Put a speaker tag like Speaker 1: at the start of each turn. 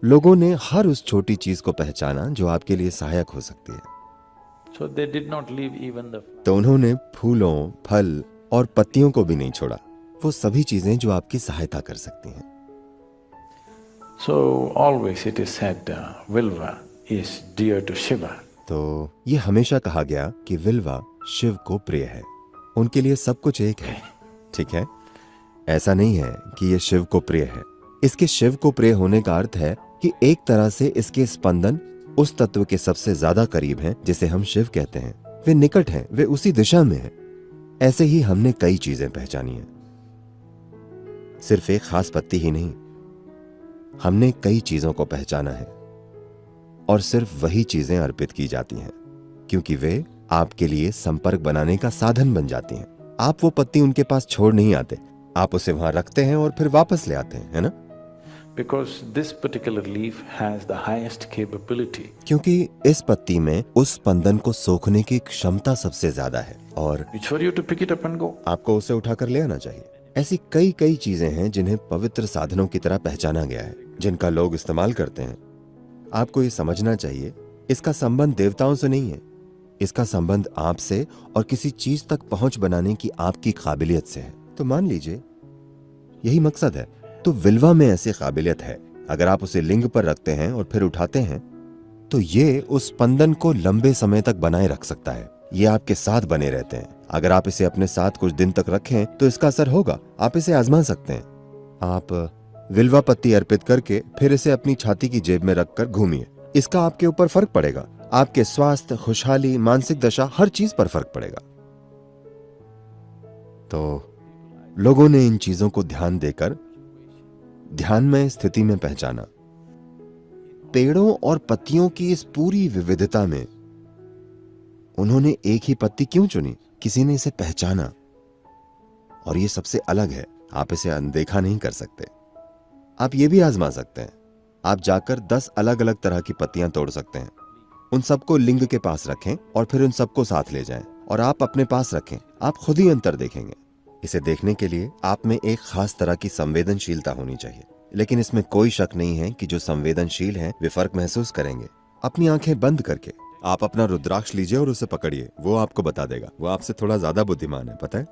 Speaker 1: लोगों ने हर उस छोटी चीज को पहचाना जो आपके लिए सहायक हो सकती है।
Speaker 2: So they did not leave even the.
Speaker 1: तो उन्होंने फूलों, फल और पत्तियों को भी नहीं छोड़ा, वो सभी चीजें जो आपकी सहायता कर सकती हैं।
Speaker 2: So always it is said, Vilva is dear to Shiva.
Speaker 1: तो ये हमेशा कहा गया कि विल्वा शिव को प्रिय है, उनके लिए सब कुछ एक है। ठीक है, ऐसा नहीं है कि ये शिव को प्रिय है। इसके शिव को प्रिय होने का अर्थ है कि एक तरह से इसके स्पंदन उस तत्व के सबसे ज्यादा करीब हैं जिसे हम शिव कहते हैं। वे निकट हैं, वे उसी दिशा में हैं। ऐसे ही हमने कई चीजें पहचानी हैं, सिर्फ एक खास पत्ती ही नहीं, हमने कई चीजों को पहचाना है और सिर्फ वही चीजें अर्पित की जाती हैं क्योंकि वे आपके लिए संपर्क बनाने का साधन बन जाती हैं। आप वो पत्ती उनके पास छोड़ नहीं आते, आप उसे वहां रखते हैं और फिर वापस ले आते हैं, है ना?
Speaker 2: Because this particular leaf has the highest capability.
Speaker 1: क्योंकि इस पत्ती में उस स्पंदन को सोखने की क्षमता सबसे ज्यादा है और
Speaker 2: It's for you to pick it up and go.
Speaker 1: आपको उसे उठाकर ले आना चाहिए। ऐसी कई कई चीजें हैं जिन्हें पवित्र साधनों की तरह पहचाना गया है, जिनका लोग इस्तेमाल करते हैं। आपको ये समझना चाहिए, इसका संबंध देवताओं से नहीं है, इसका संबंध आपसे और किसी चीज तक पहुंच बनाने की आपकी काबिलियत से है। तो मान लीजिए यही मकसद है, तो विल्वा में ऐसी काबिलियत है, अगर आप उसे लिंग पर रखते हैं और फिर उठाते हैं तो ये उस स्पंदन को लंबे समय तक बनाए रख सकता है। ये आपके साथ बने रहते हैं। अगर आप इसे अपने साथ कुछ दिन तक रखें तो इसका असर होगा। आप इसे आजमा सकते हैं। आप विल्वा पत्ती अर्पित करके फिर इसे अपनी छाती की जेब में रखकर घूमिए, इसका आपके ऊपर फर्क पड़ेगा। आपके स्वास्थ्य, खुशहाली, मानसिक दशा, हर चीज पर फर्क पड़ेगा। तो लोगों ने इन चीजों को ध्यान देकर ध्यानमय स्थिति में पहचाना। पेड़ों और पत्तियों की इस पूरी विविधता में उन्होंने एक ही पत्ती क्यों चुनी? किसी ने इसे पहचाना और ये सबसे अलग है, आप इसे अनदेखा नहीं कर सकते। आप ये भी आजमा सकते हैं, आप जाकर 10 अलग अलग तरह की पत्तियां तोड़ सकते हैं, उन सबको लिंग के पास रखें और फिर उन सबको साथ ले जाएं और आप अपने पास रखें। आप खुद ही अंतर देखेंगे। इसे देखने के लिए आप में एक खास तरह की संवेदनशीलता होनी चाहिए, लेकिन इसमें कोई शक नहीं है कि जो संवेदनशील हैं वे फर्क महसूस करेंगे। अपनी आंखें बंद करके आप अपना रुद्राक्ष लीजिए और उसे पकड़िए, वो आपको बता देगा। वो आपसे थोड़ा ज्यादा बुद्धिमान है, पता है?